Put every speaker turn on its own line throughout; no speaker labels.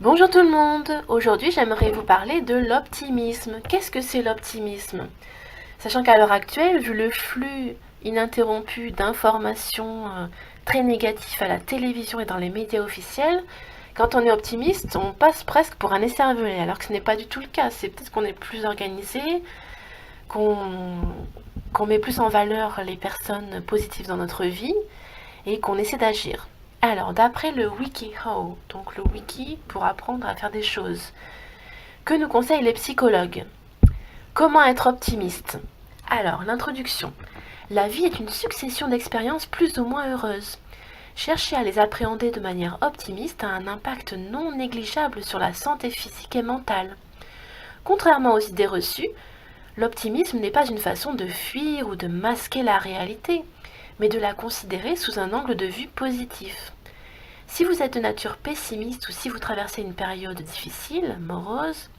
Bonjour tout le monde, aujourd'hui j'aimerais vous parler de l'optimisme. Qu'est-ce que c'est l'optimisme? Sachant qu'à l'heure actuelle, vu le flux ininterrompu d'informations très négatives à la télévision et dans les médias officiels, quand on est optimiste, on passe presque pour un écervelé, alors que ce n'est pas du tout le cas. C'est peut-être qu'on est plus organisé, qu'on met plus en valeur les personnes positives dans notre vie et qu'on essaie d'agir. Alors, d'après le WikiHow, donc le wiki pour apprendre à faire des choses, que nous conseillent les psychologues? Comment être optimiste? Alors, l'introduction. La vie est une succession d'expériences plus ou moins heureuses. Chercher à les appréhender de manière optimiste a un impact non négligeable sur la santé physique et mentale. Contrairement aux idées reçues, l'optimisme n'est pas une façon de fuir ou de masquer la réalité, mais de la considérer sous un angle de vue positif. Si vous êtes de nature pessimiste ou si vous traversez une période difficile, morose,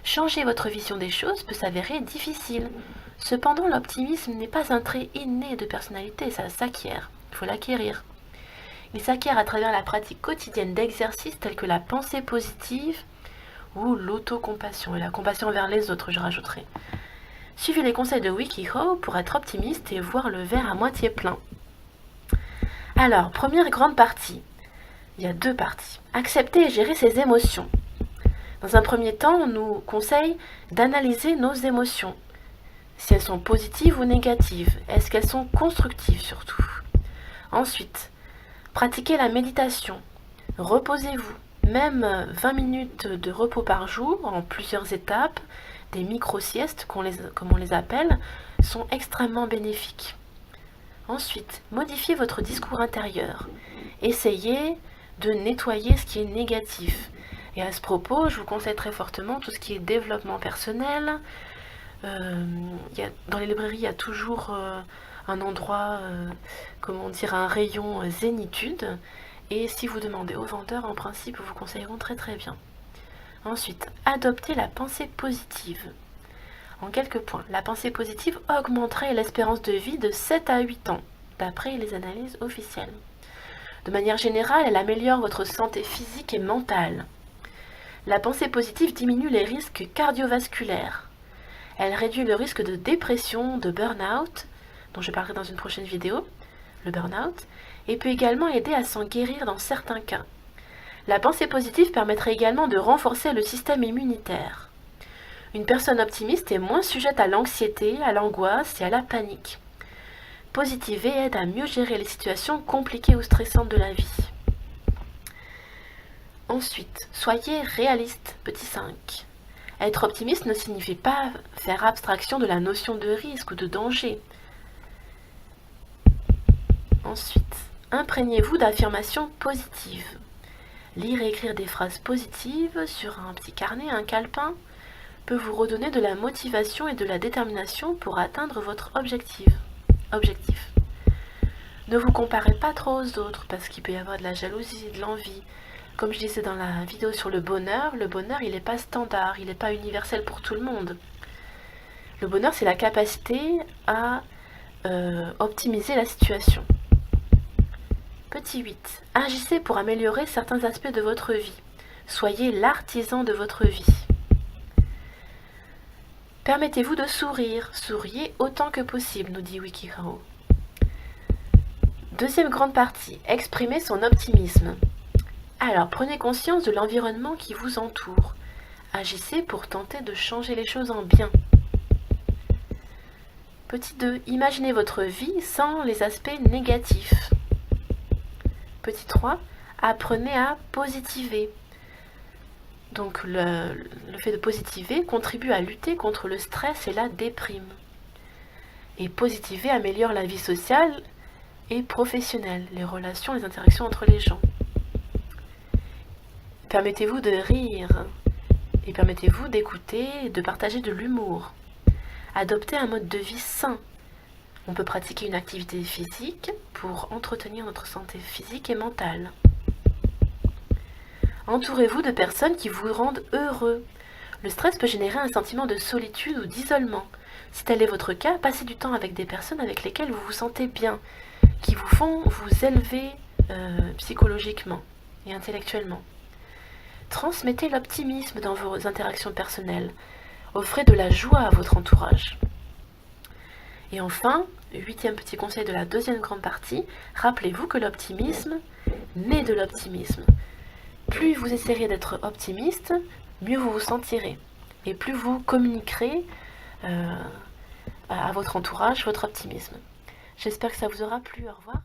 changer votre vision des choses peut s'avérer difficile. Cependant, l'optimisme n'est pas un trait inné de personnalité, ça s'acquiert, il faut l'acquérir. Il s'acquiert à travers la pratique quotidienne d'exercices tels que la pensée positive ou l'autocompassion, et la compassion envers les autres, je rajouterai. Suivez les conseils de WikiHow pour être optimiste et voir le verre à moitié plein. Alors, première grande partie. Il y a deux parties. Accepter et gérer ses émotions. Dans un premier temps, on nous conseille d'analyser nos émotions. Si elles sont positives ou négatives. Est-ce qu'elles sont constructives surtout? Ensuite, pratiquez la méditation. Reposez-vous. Même 20 minutes de repos par jour, en plusieurs étapes, des micro-siestes, comme on les appelle, sont extrêmement bénéfiques. Ensuite, modifiez votre discours intérieur. Essayez de nettoyer ce qui est négatif. Et à ce propos, je vous conseille très fortement tout ce qui est développement personnel. Dans les librairies, il y a toujours un endroit, un rayon zénitude. Et si vous demandez aux vendeurs, en principe, vous conseilleront très très bien. Ensuite, adoptez la pensée positive. En quelques points, la pensée positive augmenterait l'espérance de vie de 7 à 8 ans, d'après les analyses officielles. De manière générale, elle améliore votre santé physique et mentale. La pensée positive diminue les risques cardiovasculaires. Elle réduit le risque de dépression, de burn-out, dont je parlerai dans une prochaine vidéo, le burn-out, et peut également aider à s'en guérir dans certains cas. La pensée positive permettrait également de renforcer le système immunitaire. Une personne optimiste est moins sujette à l'anxiété, à l'angoisse et à la panique. Positiver aide à mieux gérer les situations compliquées ou stressantes de la vie. Ensuite, soyez réaliste, petit 5. Être optimiste ne signifie pas faire abstraction de la notion de risque ou de danger. Ensuite, imprégnez-vous d'affirmations positives. Lire et écrire des phrases positives sur un petit carnet, un calepin, peut vous redonner de la motivation et de la détermination pour atteindre votre objectif. Ne vous comparez pas trop aux autres parce qu'il peut y avoir de la jalousie, de l'envie. Comme je disais dans la vidéo sur le bonheur il n'est pas standard, il n'est pas universel pour tout le monde. Le bonheur, c'est la capacité à optimiser la situation. Petit 8. Agissez pour améliorer certains aspects de votre vie. Soyez l'artisan de votre vie. Permettez-vous de sourire. Souriez autant que possible, nous dit WikiHow. Deuxième grande partie. Exprimer son optimisme. Alors, prenez conscience de l'environnement qui vous entoure. Agissez pour tenter de changer les choses en bien. Petit 2. Imaginez votre vie sans les aspects négatifs. Petit 3. Apprenez à positiver. Donc le fait de positiver contribue à lutter contre le stress et la déprime. Et positiver améliore la vie sociale et professionnelle, les relations, les interactions entre les gens. Permettez-vous de rire et permettez-vous d'écouter et de partager de l'humour. Adoptez un mode de vie sain. On peut pratiquer une activité physique pour entretenir notre santé physique et mentale. Entourez-vous de personnes qui vous rendent heureux. Le stress peut générer un sentiment de solitude ou d'isolement. Si tel est votre cas, passez du temps avec des personnes avec lesquelles vous vous sentez bien, qui vous font vous élever psychologiquement et intellectuellement. Transmettez l'optimisme dans vos interactions personnelles. Offrez de la joie à votre entourage. Et enfin, 8e petit conseil de la deuxième grande partie, rappelez-vous que l'optimisme naît de l'optimisme. Plus vous essaierez d'être optimiste, mieux vous vous sentirez. Et plus vous communiquerez à votre entourage votre optimisme. J'espère que ça vous aura plu. Au revoir.